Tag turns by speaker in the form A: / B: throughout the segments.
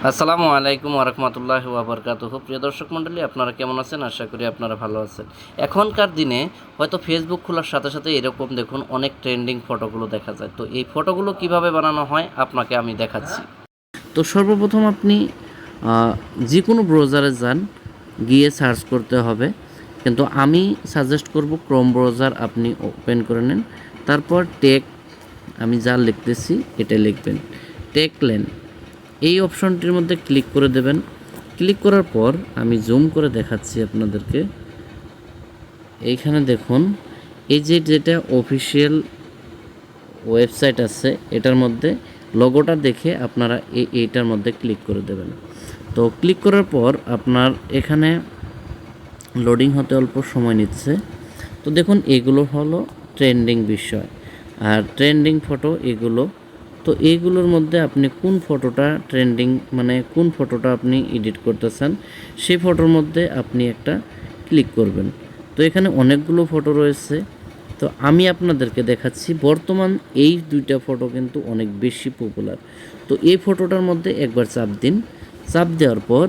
A: আসসালামু আলাইকুম ওরহমতুল্লাহি ওয়াবারকাতুহু। প্রিয় দর্শক মণ্ডলী, আপনারা কেমন আছেন? আশা করি আপনারা ভালো আছেন। এখনকার দিনে হয়তো ফেসবুক খোলার সাথে সাথে এরকম দেখুন অনেক ট্রেন্ডিং ফটোগুলো দেখা যায়। তো এই ফটোগুলো কিভাবে বানানো হয় আপনাকে আমি দেখাচ্ছি। তো সর্বপ্রথম আপনি যে কোনো ব্রাউজারে যান, গিয়ে সার্চ করতে হবে, কিন্তু আমি সাজেস্ট করব ক্রোম ব্রাউজার আপনি ওপেন করে নেন। তারপর আমি যা লিখতেছি এটা লিখবেন, টেকলেন, এই অপশনটির মধ্যে ক্লিক করে দেবেন। ক্লিক করার পর আমি জুম করে দেখাচ্ছি আপনাদেরকে। এইখানে দেখুন, এই যেটা অফিসিয়াল ওয়েবসাইট আছে এটার মধ্যে লোগোটা দেখে আপনারা এইটার মধ্যে ক্লিক করে দেবেন। তো ক্লিক করার পর আপনার এখানে লোডিং হতে অল্প সময় নিচ্ছে। তো দেখুন, এগুলো হলো ট্রেন্ডিং বিষয় আর ট্রেন্ডিং ফটো এগুলো। তো এইগুলোর মধ্যে আপনি কোন ফটোটা ট্রেন্ডিং, মানে কোন ফটোটা আপনি এডিট করতে চান, সেই ফটোর মধ্যে আপনি একটা ক্লিক করবেন। তো এখানে অনেকগুলো ফটো রয়েছে, তো আমি আপনাদেরকে দেখাচ্ছি বর্তমান এই দুইটা ফটো কিন্তু অনেক বেশি পপুলার। তো এই ফটোটার মধ্যে একবার চাপ দিন। চাপ দেওয়ার পর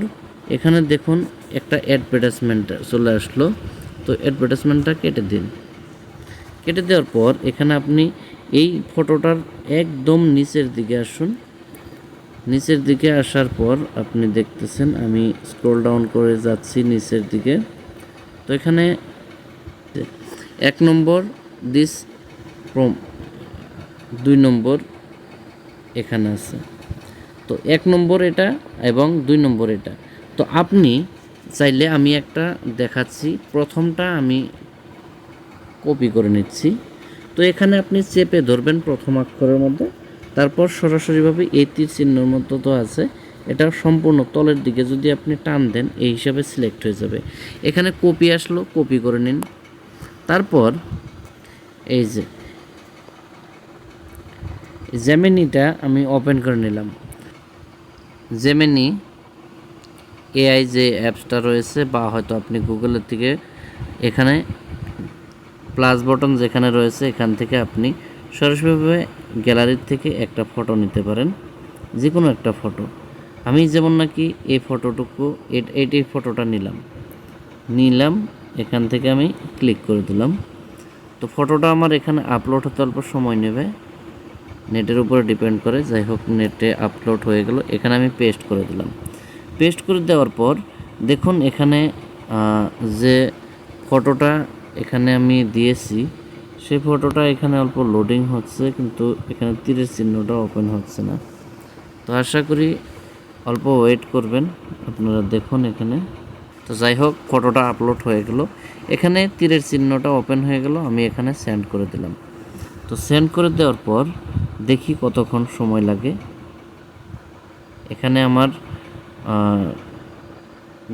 A: এখানে দেখুন একটা অ্যাডভার্টাইজমেন্ট চলে আসলো। তো অ্যাডভার্টাইজমেন্টটা কেটে দিন। কেটে দেওয়ার পর এখানে আপনি এই ফটোটার একদম নিচের দিকে আসুন। নিচের দিকে আসার পর আপনি দেখতেছেন আমি স্ক্রল ডাউন করে যাচ্ছি নিচের দিকে। তো এখানে 1 নম্বর দিস ফ্রম, 2 নম্বর এখানে আছে। তো 1 নম্বর এটা এবং 2 নম্বর এটা। তো আপনি চাইলে আমি একটা দেখাচ্ছি, প্রথমটা আমি কপি করে নিচ্ছি। তো এখানে আপনি চেপে ধরবেন প্রথম অক্ষরের মধ্যে, তারপর সরাসরিভাবে এই তীর চিহ্নের মতো তো আছে, এটা সম্পূর্ণ তলের দিকে যদি আপনি টান দেন এই হিসাবে সিলেক্ট হয়ে যাবে। এখানে কপি আসলো, কপি করে নিন। তারপর এই যে জেমিনিটা আমি ওপেন করে নিলাম। জেমিনি এআই যে অ্যাপসটা রয়েছে, বা হয়তো আপনি গুগলের থেকে এখানে প্লাস বটন যেখানে রয়েছে এখান থেকে আপনি সরাসরিভাবে গ্যালারির থেকে একটা ফটো নিতে পারেন, যে কোনো একটা ফটো। আমি যেমন নাকি এই ফটোটুকু এই ফটোটা নিলাম এখান থেকে আমি ক্লিক করে দিলাম। তো ফটোটা আমার এখানে আপলোড হতে অল্প সময় নেবে, নেটের উপরে ডিপেন্ড করে। যাই হোক, নেটে আপলোড হয়ে গেল। এখানে আমি পেস্ট করে দিলাম। পেস্ট করে দেওয়ার পর দেখুন এখানে যে ফটোটা এখানে আমি দিয়েছি সেই ফটোটা এখানে অল্প লোডিং হচ্ছে, কিন্তু এখানে তীরের চিহ্নটা ওপেন হচ্ছে না। তো আশা করি অল্প ওয়েট করবেন আপনারা। দেখুন এখানে, তো যাই হোক ফটোটা আপলোড হয়ে গেল, এখানে তীরের চিহ্নটা ওপেন হয়ে গেল। আমি এখানে সেন্ড করে দিলাম। তো সেন্ড করে দেওয়ার পর দেখি কতক্ষণ সময় লাগে। এখানে আমার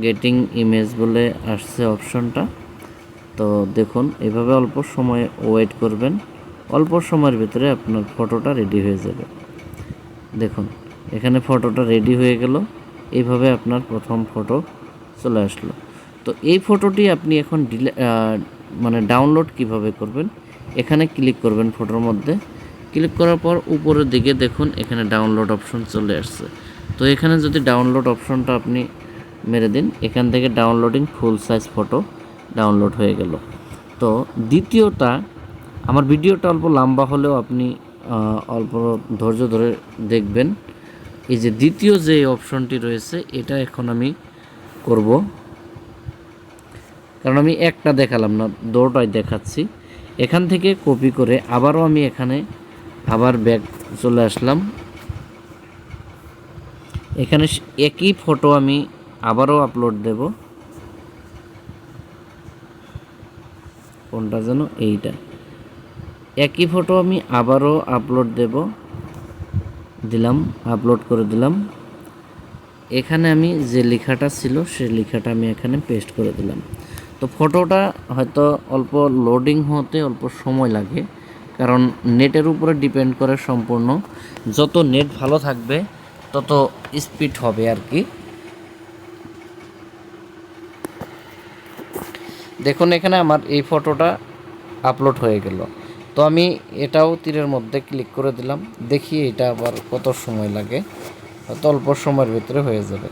A: গেটিং ইমেজ বলে আসছে অপশনটা। তো দেখুন এভাবে অল্প সময় ওয়েট করবেন, অল্প সময়ের ভিতরে আপনার ফটোটা রেডি হয়ে যাবে। দেখুন এখানে ফটোটা রেডি হয়ে গেল, এইভাবে আপনার প্রথম ফটো চলে আসলো। তো এই ফটোটি আপনি এখন ডাউনলোড কিভাবে করবেন, এখানে ক্লিক করবেন। ফটোর মধ্যে ক্লিক করার পর উপরের দিকে দেখুন এখানে ডাউনলোড অপশন চলে আসছে। তো এখানে যদি ডাউনলোড অপশনটা আপনি মেরে দিন, এখান থেকে ডাউনলোডিং ফুল সাইজ ফটো ডাউনলোড হয়ে গেল। তো দ্বিতীয়টা, আমার ভিডিওটা অল্প লম্বা হলেও আপনি অল্প ধৈর্য ধরে দেখবেন। এই যে দ্বিতীয় যে অপশনটি রয়েছে এটা এখন আমি করব, কারণ আমি একটা দেখালাম না, দুটোই দেখাচ্ছি। এখান থেকে কপি করে আবারও আমি এখানে আবার ব্যাক চলে আসলাম। এখানে একই ফটো আমি আবারও আপলোড দেব। কোনটা যেন, এইটা একই ফটো আমি আবারও আপলোড দিলাম, আপলোড করে দিলাম। এখানে আমি যে লেখাটা ছিল সেই লেখাটা আমি এখানে পেস্ট করে দিলাম। তো ফটোটা হয়তো অল্প লোডিং হতে অল্প সময় লাগে, কারণ নেটের উপরে ডিপেন্ড করে সম্পূর্ণ। যত নেট ভালো থাকবে তত স্পিড হবে আর কি। দেখুন এখানে আমার এই ফটোটা আপলোড হয়ে গেল। তো আমি এটাও তীরের মধ্যে ক্লিক করে দিলাম, দেখি এটা আবার কত সময় লাগে। হয়তো অল্প সময়ের ভিতরে হয়ে যাবে।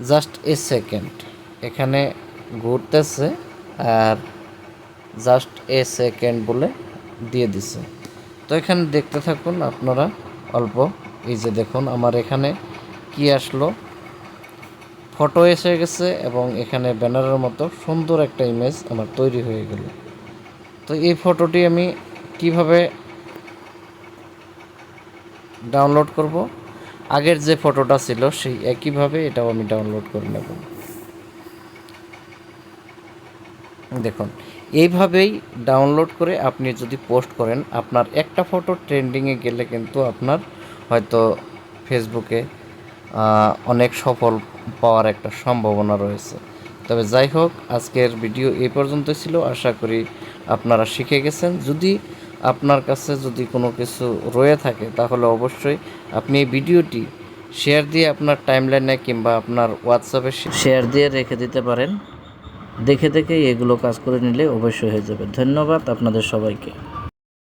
A: জাস্ট এ সেকেন্ড এখানে ঘুরতেছে আর জাস্ট এ সেকেন্ড বলে দিয়ে দিছে। তো এখানে দেখতে থাকুন আপনারা অল্প। এই যে দেখুন আমার এখানে কি আসলো, ফটো এসে গেছে এবং এখানে ব্যানারের মতো সুন্দর একটা ইমেজ আমার তৈরি হয়ে গেল। তো এই ফটোটি আমি কিভাবে ডাউনলোড করব, আগের যে ফটোটা ছিল সেই একইভাবে এটাও আমি ডাউনলোড করে নেব। দেখুন এইভাবেই ডাউনলোড করে আপনি যদি পোস্ট করেন, আপনার একটা ফটো ট্রেন্ডিংয়ে গেলে কিন্তু আপনার হয়তো ফেসবুকে অনেক সফল পাওয়ার একটা সম্ভাবনা রয়েছে। তবে যাই হোক, আজকের ভিডিও এই পর্যন্তই ছিল। আশা করি আপনারা শিখে গেছেন। যদি আপনার কাছে যদি কোনো কিছু রয়ে থাকে তাহলে অবশ্যই আপনি এই ভিডিওটি শেয়ার দিয়ে আপনার টাইমলাইনে কিংবা আপনার হোয়াটসঅ্যাপে শেয়ার দিয়ে রেখে দিতে পারেন। দেখে দেখে এগুলো কাজ করে নিলে অবশ্যই হয়ে যাবে। ধন্যবাদ আপনাদের সবাইকে।